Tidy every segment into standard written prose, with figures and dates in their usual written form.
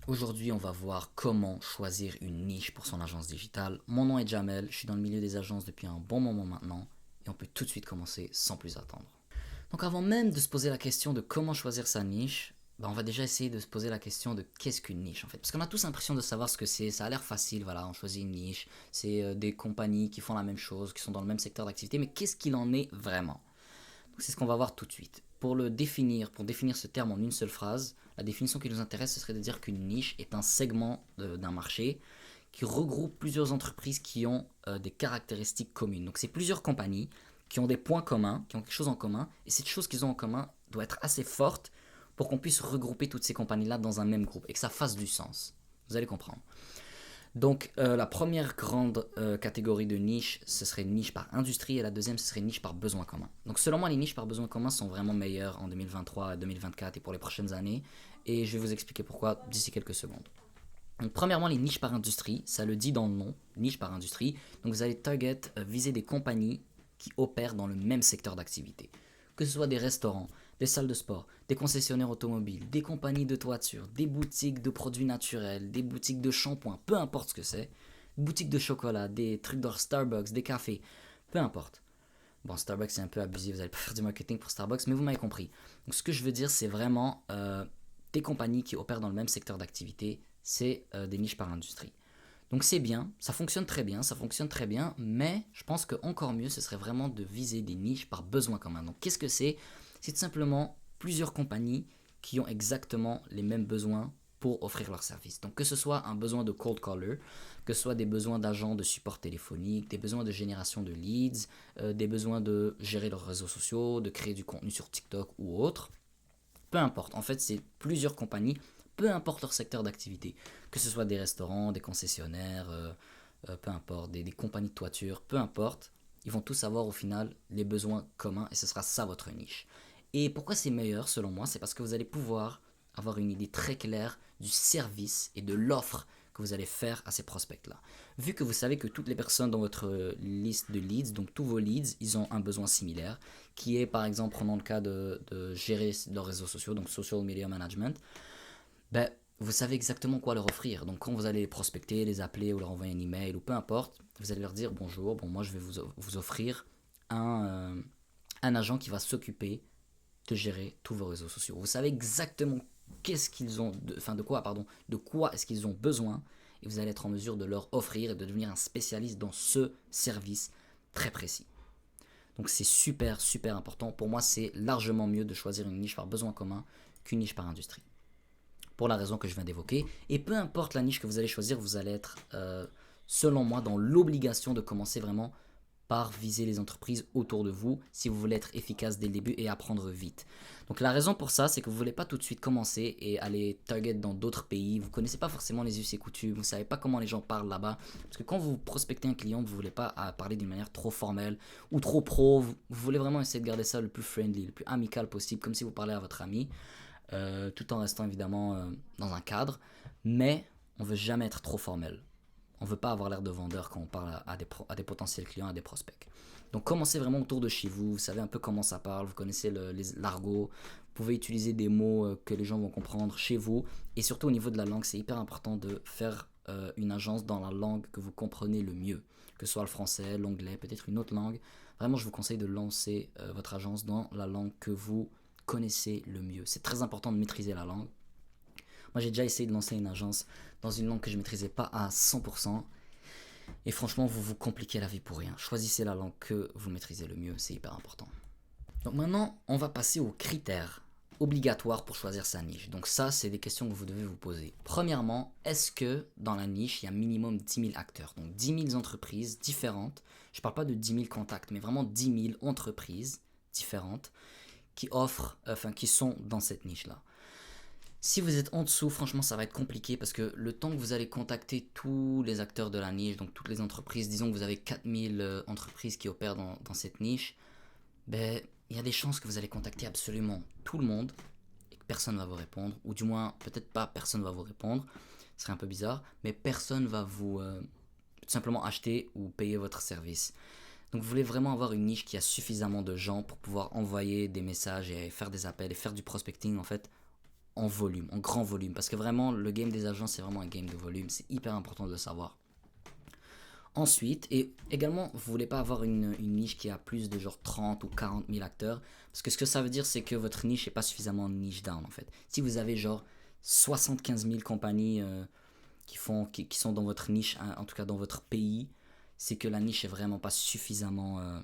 Aujourd'hui, on va voir comment choisir une niche pour son agence digitale. Mon nom est Jamel, je suis dans le milieu des agences depuis un bon moment maintenant et on peut tout de suite commencer sans plus attendre. Donc avant même de se poser la question de comment choisir sa niche, on va déjà essayer de se poser la question de qu'est-ce qu'une niche en fait. Parce qu'on a tous l'impression de savoir ce que c'est, ça a l'air facile, voilà, on choisit une niche, c'est des compagnies qui font la même chose, qui sont dans le même secteur d'activité, mais qu'est-ce qu'il en est vraiment? Donc c'est ce qu'on va voir tout de suite. Pour définir ce terme en une seule phrase, la définition qui nous intéresse, ce serait de dire qu'une niche est un segment d'un marché qui regroupe plusieurs entreprises qui ont des caractéristiques communes. Donc c'est plusieurs compagnies qui ont des points communs, qui ont quelque chose en commun, et cette chose qu'ils ont en commun doit être assez forte pour qu'on puisse regrouper toutes ces compagnies-là dans un même groupe et que ça fasse du sens. Vous allez comprendre. Donc la première grande catégorie de niche, ce serait une niche par industrie et la deuxième, ce serait une niche par besoin commun. Donc selon moi, les niches par besoin commun sont vraiment meilleures en 2023, 2024 et pour les prochaines années. Et je vais vous expliquer pourquoi d'ici quelques secondes. Donc premièrement, les niches par industrie, ça le dit dans le nom, niche par industrie. Donc vous allez viser des compagnies qui opèrent dans le même secteur d'activité. Que ce soit des restaurants, des salles de sport, des concessionnaires automobiles, des compagnies de toiture, des boutiques de produits naturels, des boutiques de shampoing, peu importe ce que c'est, boutiques de chocolat, des trucs de Starbucks, des cafés, peu importe. Bon, Starbucks c'est un peu abusé, vous n'allez pas faire du marketing pour Starbucks, mais vous m'avez compris. Donc ce que je veux dire, c'est vraiment des compagnies qui opèrent dans le même secteur d'activité, c'est des niches par industrie. Donc c'est bien, ça fonctionne très bien, mais je pense que encore mieux, ce serait vraiment de viser des niches par besoin commun. Donc qu'est-ce que c'est? C'est tout simplement plusieurs compagnies qui ont exactement les mêmes besoins pour offrir leurs services. Donc que ce soit un besoin de cold caller, que ce soit des besoins d'agents de support téléphonique, des besoins de génération de leads, des besoins de gérer leurs réseaux sociaux, de créer du contenu sur TikTok ou autre, peu importe. En fait, c'est plusieurs compagnies, peu importe leur secteur d'activité. Que ce soit des restaurants, des concessionnaires, peu importe, des compagnies de toiture, peu importe. Ils vont tous avoir au final les besoins communs et ce sera ça votre niche. Et pourquoi c'est meilleur selon moi? C'est parce que vous allez pouvoir avoir une idée très claire du service et de l'offre que vous allez faire à ces prospects-là. Vu que vous savez que toutes les personnes dans votre liste de leads, donc tous vos leads, ils ont un besoin similaire, qui est par exemple, prenons le cas de gérer leurs réseaux sociaux, donc social media management, ben, vous savez exactement quoi leur offrir. Donc quand vous allez les prospecter, les appeler ou leur envoyer un email ou peu importe, vous allez leur dire bonjour, bon moi je vais vous offrir un, un agent qui va s'occuper de gérer tous vos réseaux sociaux. Vous savez exactement qu'est-ce qu'ils ont, de quoi est-ce qu'ils ont besoin et vous allez être en mesure de leur offrir et de devenir un spécialiste dans ce service très précis. Donc c'est super super important. Pour moi, c'est largement mieux de choisir une niche par besoin commun qu'une niche par industrie. Pour la raison que je viens d'évoquer. Et peu importe la niche que vous allez choisir, vous allez être, selon moi, dans l'obligation de commencer vraiment par viser les entreprises autour de vous si vous voulez être efficace dès le début et apprendre vite. Donc la raison pour ça, c'est que vous ne voulez pas tout de suite commencer et aller target dans d'autres pays. Vous ne connaissez pas forcément les us et coutumes, vous ne savez pas comment les gens parlent là-bas. Parce que quand vous prospectez un client, vous ne voulez pas parler d'une manière trop formelle ou trop pro. Vous voulez vraiment essayer de garder ça le plus friendly, le plus amical possible, comme si vous parlez à votre ami, tout en restant évidemment dans un cadre. Mais on ne veut jamais être trop formel. On ne veut pas avoir l'air de vendeur quand on parle à des potentiels clients, à des prospects. Donc commencez vraiment autour de chez vous, vous savez un peu comment ça parle, vous connaissez l'argot, vous pouvez utiliser des mots que les gens vont comprendre chez vous. Et surtout au niveau de la langue, c'est hyper important de faire une agence dans la langue que vous comprenez le mieux. Que ce soit le français, l'anglais, peut-être une autre langue. Vraiment, je vous conseille de lancer votre agence dans la langue que vous connaissez le mieux. C'est très important de maîtriser la langue. Moi, j'ai déjà essayé de lancer une agence dans une langue que je ne maîtrisais pas à 100%. Et franchement, vous vous compliquez la vie pour rien. Choisissez la langue que vous maîtrisez le mieux, c'est hyper important. Donc maintenant, on va passer aux critères obligatoires pour choisir sa niche. Donc ça, c'est des questions que vous devez vous poser. Premièrement, est-ce que dans la niche, il y a minimum 10 000 acteurs? Donc 10 000 entreprises différentes. Je ne parle pas de 10 000 contacts, mais vraiment 10 000 entreprises différentes qui offrent, qui sont dans cette niche-là. Si vous êtes en dessous, franchement, ça va être compliqué parce que le temps que vous allez contacter tous les acteurs de la niche, donc toutes les entreprises, disons que vous avez 4000 entreprises qui opèrent dans cette niche, ben, il y a des chances que vous allez contacter absolument tout le monde et que personne ne va vous répondre, ou du moins, peut-être pas personne ne va vous répondre, ce serait un peu bizarre, mais personne ne va vous tout simplement acheter ou payer votre service. Donc vous voulez vraiment avoir une niche qui a suffisamment de gens pour pouvoir envoyer des messages et faire des appels et faire du prospecting en fait en volume, en grand volume. Parce que vraiment, le game des agences, c'est vraiment un game de volume. C'est hyper important de le savoir. Ensuite, et également, vous voulez pas avoir une niche qui a plus de genre 30 ou 40 000 acteurs. Parce que ce que ça veut dire, c'est que votre niche n'est pas suffisamment niche down en fait. Si vous avez genre 75 000 compagnies qui sont dans votre niche, hein, en tout cas dans votre pays, c'est que la niche est vraiment pas suffisamment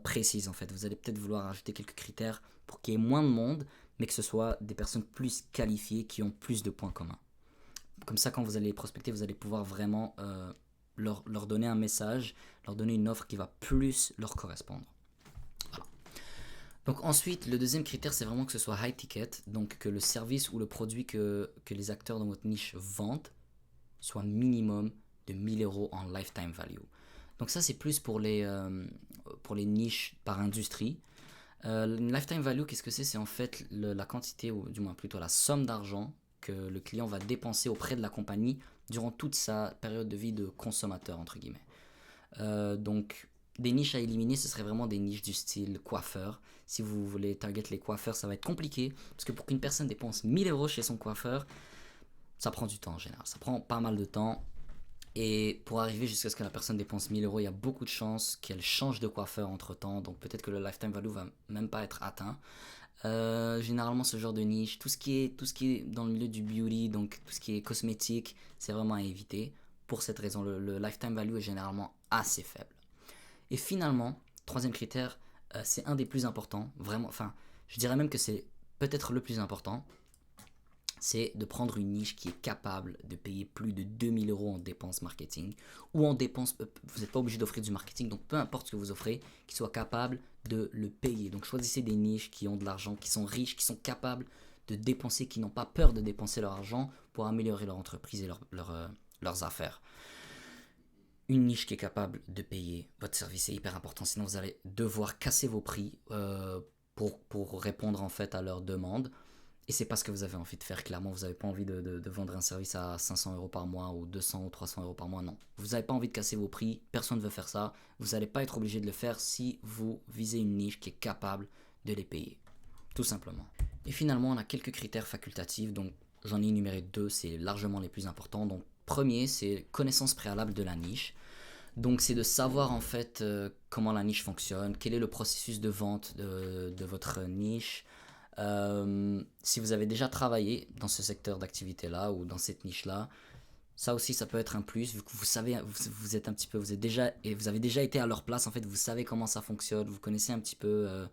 précise en fait. Vous allez peut-être vouloir ajouter quelques critères pour qu'il y ait moins de monde, mais que ce soit des personnes plus qualifiées qui ont plus de points communs. Comme ça, quand vous allez les prospecter, vous allez pouvoir vraiment leur donner un message, leur donner une offre qui va plus leur correspondre. Voilà. Donc ensuite, le deuxième critère, c'est vraiment que ce soit high ticket, donc que le service ou le produit que les acteurs dans votre niche vendent soit minimum de 1 000 € en lifetime value. Donc ça, c'est plus pour les niches par industrie. Une lifetime value, qu'est-ce que c'est? C'est en fait la quantité, ou du moins plutôt la somme d'argent que le client va dépenser auprès de la compagnie durant toute sa période de vie de consommateur, entre guillemets. Donc, des niches à éliminer, ce serait vraiment des niches du style coiffeur. Si vous voulez target les coiffeurs, ça va être compliqué, parce que pour qu'une personne dépense 1 000 € chez son coiffeur, ça prend du temps en général. Ça prend pas mal de temps. Et pour arriver jusqu'à ce que la personne dépense 1 000 €, il y a beaucoup de chances qu'elle change de coiffeur entre temps. Donc peut-être que le lifetime value va même pas être atteint. Généralement, ce genre de niche, tout ce qui est dans le milieu du beauty, donc tout ce qui est cosmétique, c'est vraiment à éviter. Pour cette raison, le lifetime value est généralement assez faible. Et finalement, troisième critère, c'est un des plus importants, vraiment, enfin, je dirais même que c'est peut-être le plus important, c'est de prendre une niche qui est capable de payer plus de 2 000 € en dépenses marketing ou en dépenses, vous n'êtes pas obligé d'offrir du marketing, donc peu importe ce que vous offrez, qui soit capable de le payer. Donc choisissez des niches qui ont de l'argent, qui sont riches, qui sont capables de dépenser, qui n'ont pas peur de dépenser leur argent pour améliorer leur entreprise et leurs affaires. Une niche qui est capable de payer votre service est hyper important, sinon vous allez devoir casser vos prix pour répondre en fait à leurs demandes. Et c'est pas ce que vous avez envie de faire, clairement. Vous n'avez pas envie de vendre un service à 500 € par mois ou 200 ou 300 € par mois, non. Vous n'avez pas envie de casser vos prix, personne ne veut faire ça. Vous n'allez pas être obligé de le faire si vous visez une niche qui est capable de les payer. Tout simplement. Et finalement, on a quelques critères facultatifs, donc j'en ai énuméré 2, c'est largement les plus importants. Donc premier, c'est connaissance préalable de la niche. Donc c'est de savoir en fait comment la niche fonctionne, quel est le processus de vente de votre niche. Si vous avez déjà travaillé dans ce secteur d'activité-là ou dans cette niche-là, ça aussi, ça peut être un plus, vu que vous savez, vous êtes un petit peu, vous avez déjà été à leur place, en fait, vous savez comment ça fonctionne, vous connaissez un petit peu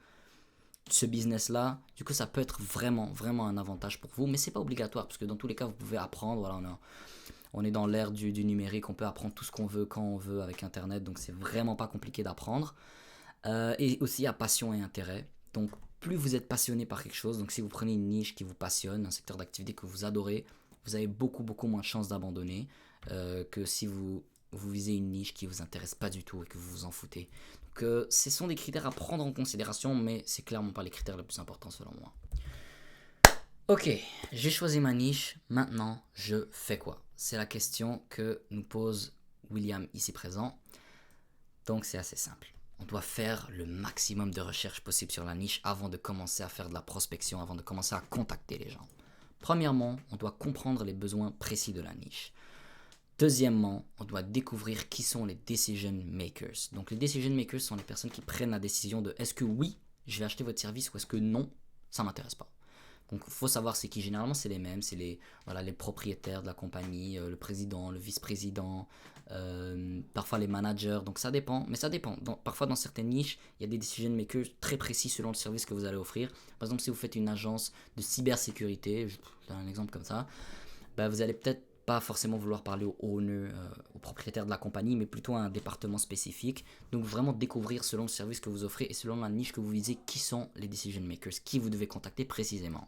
ce business-là. Du coup, ça peut être vraiment, vraiment un avantage pour vous, mais c'est pas obligatoire, parce que dans tous les cas, vous pouvez apprendre. Voilà, on est dans l'ère du numérique, on peut apprendre tout ce qu'on veut, quand on veut, avec Internet, donc c'est vraiment pas compliqué d'apprendre. Et aussi à passion et intérêt. Donc, plus vous êtes passionné par quelque chose, donc si vous prenez une niche qui vous passionne, un secteur d'activité que vous adorez, vous avez beaucoup, beaucoup moins de chances d'abandonner que si vous visez une niche qui ne vous intéresse pas du tout et que vous vous en foutez. Donc, ce sont des critères à prendre en considération, mais c'est clairement pas les critères les plus importants selon moi. Ok, j'ai choisi ma niche, maintenant je fais quoi? C'est la question que nous pose William ici présent. Donc c'est assez simple. On doit faire le maximum de recherches possible sur la niche avant de commencer à faire de la prospection, avant de commencer à contacter les gens. Premièrement, on doit comprendre les besoins précis de la niche. Deuxièmement, on doit découvrir qui sont les decision makers. Donc les decision makers sont les personnes qui prennent la décision de est-ce que oui, je vais acheter votre service ou est-ce que non, ça ne m'intéresse pas. Donc il faut savoir c'est qui. Généralement c'est les mêmes, c'est les propriétaires de la compagnie, le président, le vice-président, parfois les managers. Donc ça dépend, mais ça dépend. Parfois dans certaines niches, il y a des decision makers très précis selon le service que vous allez offrir. Par exemple, si vous faites une agence de cybersécurité, je donne un exemple comme ça, vous allez peut-être pas forcément vouloir parler au owner, au propriétaire de la compagnie, mais plutôt à un département spécifique. Donc vraiment découvrir selon le service que vous offrez et selon la niche que vous visez qui sont les decision makers, qui vous devez contacter précisément.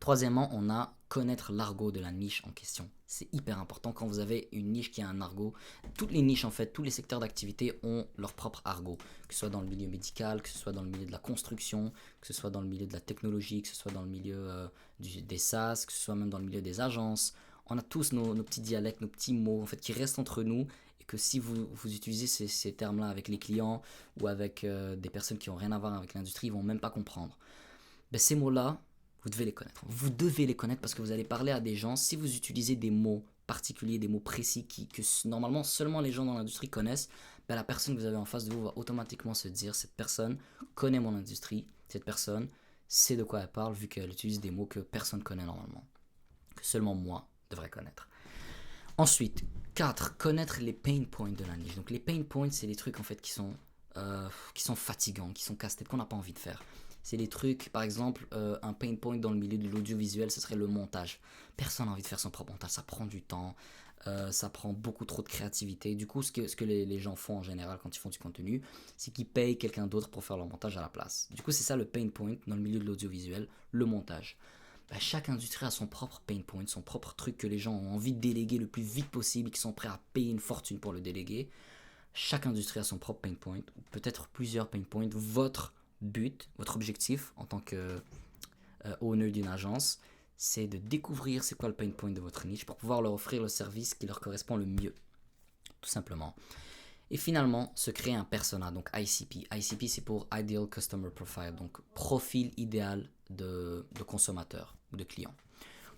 Troisièmement, on a connaître l'argot de la niche en question. C'est hyper important quand vous avez une niche qui a un argot. Toutes les niches en fait, tous les secteurs d'activité ont leur propre argot. Que ce soit dans le milieu médical, que ce soit dans le milieu de la construction, que ce soit dans le milieu de la technologie, que ce soit dans le milieu des SaaS, que ce soit même dans le milieu des agences. On a tous nos petits dialectes, nos petits mots en fait qui restent entre nous et que si vous utilisez ces termes-là avec les clients ou avec des personnes qui n'ont rien à voir avec l'industrie, ils ne vont même pas comprendre. Ces mots-là, Vous devez les connaître. Vous devez les connaître parce que vous allez parler à des gens. Si vous utilisez des mots particuliers, des mots précis que normalement seulement les gens dans l'industrie connaissent, ben la personne que vous avez en face de vous va automatiquement se dire cette personne connaît mon industrie, cette personne sait de quoi elle parle vu qu'elle utilise des mots que personne ne connaît normalement, que seulement moi devrais connaître. Ensuite, 4. Connaître les pain points de la niche. Donc les pain points, c'est les trucs en fait qui sont fatigants, qui sont casse-tête, qu'on n'a pas envie de faire. C'est les trucs, par exemple, un pain point dans le milieu de l'audiovisuel, ce serait le montage. Personne n'a envie de faire son propre montage, ça prend du temps, ça prend beaucoup trop de créativité. Du coup, ce que les gens font en général quand ils font du contenu, c'est qu'ils payent quelqu'un d'autre pour faire leur montage à la place. Du coup, c'est ça le pain point dans le milieu de l'audiovisuel, le montage. Bah, chaque industrie a son propre pain point, son propre truc que les gens ont envie de déléguer le plus vite possible et qui sont prêts à payer une fortune pour le déléguer. Chaque industrie a son propre pain point, ou peut-être plusieurs pain points. Votre but, votre objectif en tant que owner d'une agence, c'est de découvrir c'est quoi le pain point de votre niche pour pouvoir leur offrir le service qui leur correspond le mieux, tout simplement. Et finalement, se créer un persona, donc ICP. ICP, c'est pour Ideal Customer Profile, donc profil idéal de consommateur ou de client,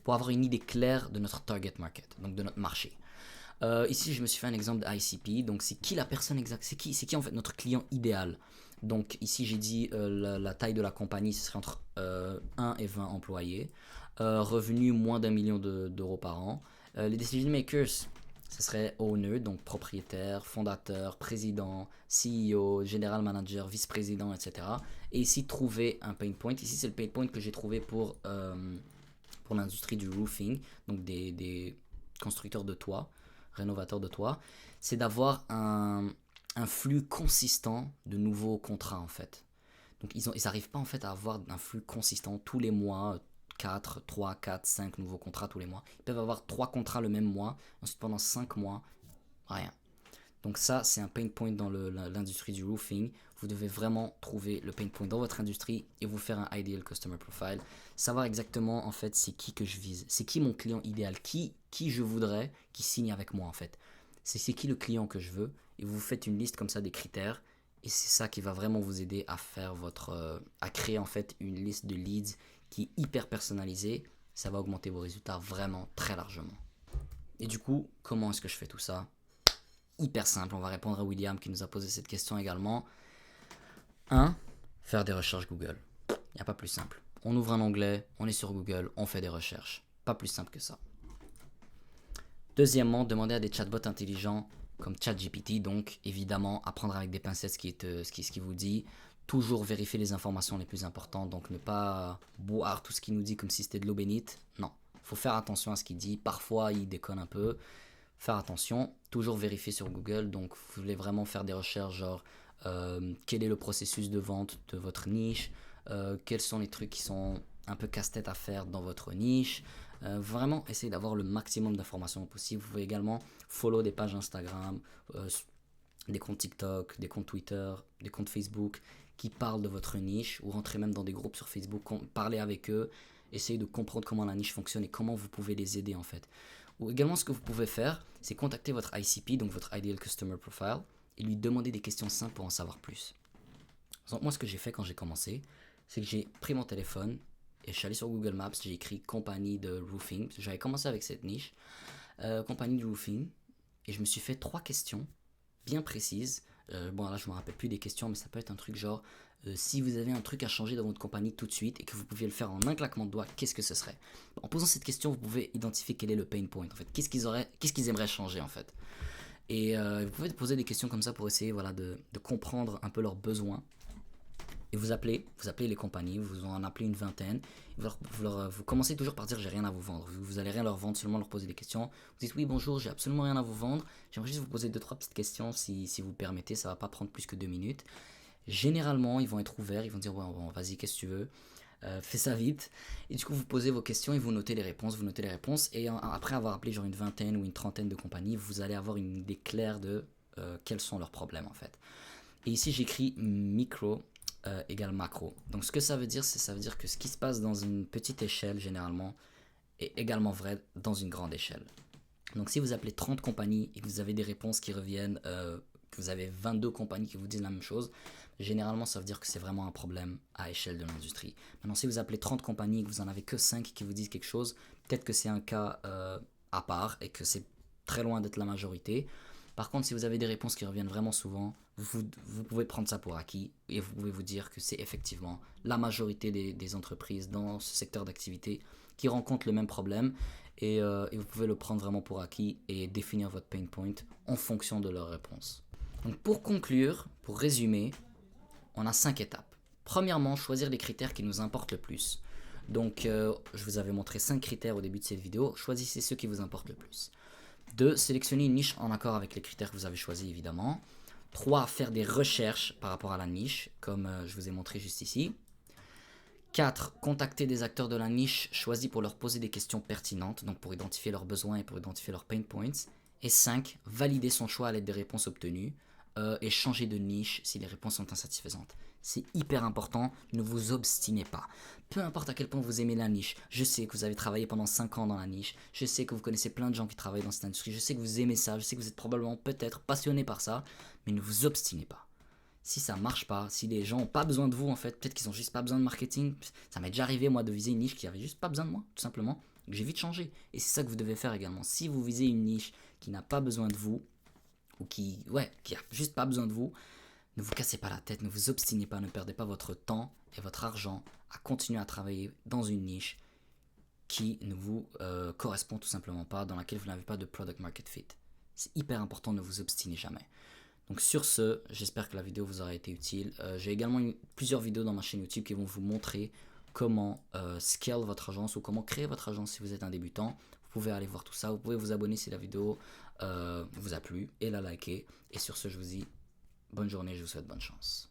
pour avoir une idée claire de notre target market, donc de notre marché. Ici, je me suis fait un exemple de ICP, donc c'est qui la personne exacte, c'est qui en fait notre client idéal. Donc ici, j'ai dit la taille de la compagnie, ce serait entre 1 et 20 employés, revenu moins d'1 million d'euros par an. Les decision makers, ce serait owner, donc propriétaire, fondateur, président, CEO, general manager, vice-président, etc. Et ici, trouver un pain point. Ici, c'est le pain point que j'ai trouvé pour l'industrie du roofing, donc des constructeurs de toits, rénovateurs de toits. C'est d'avoir un flux consistant de nouveaux contrats, en fait. Donc, ils n'arrivent pas, en fait, à avoir un flux consistant tous les mois, 3, 4, 5 nouveaux contrats tous les mois. Ils peuvent avoir 3 contrats le même mois, ensuite pendant 5 mois, rien. Donc ça, c'est un pain point dans l'industrie du roofing. Vous devez vraiment trouver le pain point dans votre industrie et vous faire un ideal customer profile. Savoir exactement, en fait, c'est qui que je vise. C'est qui mon client idéal, qui je voudrais qui signe avec moi, en fait. C'est qui le client que je veux. Et vous faites une liste comme ça des critères. Et c'est ça qui va vraiment vous aider à faire à créer, en fait, une liste de leads qui est hyper personnalisée. Ça va augmenter vos résultats vraiment très largement. Et du coup, comment est-ce que je fais tout ça? Hyper simple, on va répondre à William qui nous a posé cette question également. 1. Faire des recherches Google. Il n'y a pas plus simple. On ouvre un onglet, on est sur Google, on fait des recherches. Pas plus simple que ça. Deuxièmement, demander à des chatbots intelligents comme ChatGPT, donc évidemment apprendre avec des pincettes ce qui vous dit. Toujours vérifier les informations les plus importantes, donc ne pas boire tout ce qu'il nous dit comme si c'était de l'eau bénite. Non, il faut faire attention à ce qu'il dit. Parfois, il déconne un peu. Faire attention, toujours vérifier sur Google. Donc, vous voulez vraiment faire des recherches genre quel est le processus de vente de votre niche, quels sont les trucs qui sont un peu casse-tête à faire dans votre niche. Vraiment, essayez d'avoir le maximum d'informations possible. Vous pouvez également follow des pages Instagram, des comptes TikTok, des comptes Twitter, des comptes Facebook qui parlent de votre niche, ou rentrez même dans des groupes sur Facebook, parlez avec eux, essayez de comprendre comment la niche fonctionne et comment vous pouvez les aider en fait. Ou également, ce que vous pouvez faire, c'est contacter votre ICP, donc votre Ideal Customer Profile, et lui demander des questions simples pour en savoir plus. Donc, moi, ce que j'ai fait quand j'ai commencé, c'est que j'ai pris mon téléphone et je suis allé sur Google Maps, j'ai écrit compagnie de roofing. J'avais commencé avec cette niche, compagnie de roofing, et je me suis fait 3 questions bien précises. Bon, là, je ne me rappelle plus des questions, mais ça peut être un truc genre si vous avez un truc à changer dans votre compagnie tout de suite et que vous pouviez le faire en un claquement de doigts, qu'est-ce que ce serait? En posant cette question, vous pouvez identifier quel est le pain point, en fait. Qu'est-ce qu'ils aimeraient changer, en fait. Et vous pouvez poser des questions comme ça pour essayer de comprendre un peu leurs besoins. Et vous appelez les compagnies, vous en appelez une vingtaine. Vous commencez toujours par dire j'ai rien à vous vendre. Vous allez rien leur vendre, seulement leur poser des questions. Vous dites oui bonjour, j'ai absolument rien à vous vendre. J'aimerais juste vous poser 2-3 petites questions si vous permettez, ça va pas prendre plus que 2 minutes. Généralement ils vont être ouverts, ils vont dire ouais, bon, vas-y qu'est-ce que tu veux. Fais ça vite. Et du coup vous posez vos questions et vous notez les réponses. Et après avoir appelé genre une vingtaine ou une trentaine de compagnies, vous allez avoir une idée claire de quels sont leurs problèmes en fait. Et ici j'écris micro égale macro. Donc ce que ça veut dire, ça veut dire que ce qui se passe dans une petite échelle généralement est également vrai dans une grande échelle. Donc si vous appelez 30 compagnies et que vous avez des réponses qui reviennent, que vous avez 22 compagnies qui vous disent la même chose, généralement ça veut dire que c'est vraiment un problème à échelle de l'industrie. Maintenant, si vous appelez 30 compagnies et que vous en avez que 5 qui vous disent quelque chose, peut-être que c'est un cas à part et que c'est très loin d'être la majorité. Par contre, si vous avez des réponses qui reviennent vraiment souvent, vous pouvez prendre ça pour acquis et vous pouvez vous dire que c'est effectivement la majorité des entreprises dans ce secteur d'activité qui rencontrent le même problème et vous pouvez le prendre vraiment pour acquis et définir votre pain point en fonction de leurs réponses. Donc pour conclure, pour résumer, on a 5 étapes. Premièrement, choisir les critères qui nous importent le plus. Donc je vous avais montré 5 critères au début de cette vidéo, choisissez ceux qui vous importent le plus. 2. Sélectionner une niche en accord avec les critères que vous avez choisis évidemment. 3. Faire des recherches par rapport à la niche, comme je vous ai montré juste ici. 4. Contacter des acteurs de la niche choisis pour leur poser des questions pertinentes, donc pour identifier leurs besoins et pour identifier leurs pain points. Et 5. Valider son choix à l'aide des réponses obtenues et changer de niche si les réponses sont insatisfaisantes. C'est hyper important, ne vous obstinez pas. Peu importe à quel point vous aimez la niche, je sais que vous avez travaillé pendant 5 ans dans la niche, je sais que vous connaissez plein de gens qui travaillent dans cette industrie, je sais que vous aimez ça, je sais que vous êtes probablement peut-être passionné par ça, mais ne vous obstinez pas. Si ça marche pas, si les gens n'ont pas besoin de vous en fait, peut-être qu'ils ont juste pas besoin de marketing, ça m'est déjà arrivé moi de viser une niche qui avait juste pas besoin de moi, tout simplement, que j'ai vite changé. Et c'est ça que vous devez faire également. Si vous visez une niche qui n'a pas besoin de vous, ou qui a juste pas besoin de vous, ne vous cassez pas la tête, ne vous obstinez pas, ne perdez pas votre temps et votre argent à continuer à travailler dans une niche qui ne vous correspond tout simplement pas, dans laquelle vous n'avez pas de product market fit. C'est hyper important, ne vous obstinez jamais. Donc sur ce, j'espère que la vidéo vous aura été utile. J'ai également plusieurs vidéos dans ma chaîne YouTube qui vont vous montrer comment scale votre agence ou comment créer votre agence si vous êtes un débutant. Vous pouvez aller voir tout ça, vous pouvez vous abonner si la vidéo vous a plu et la liker. Et sur ce, je vous dis bonne journée, je vous souhaite bonne chance.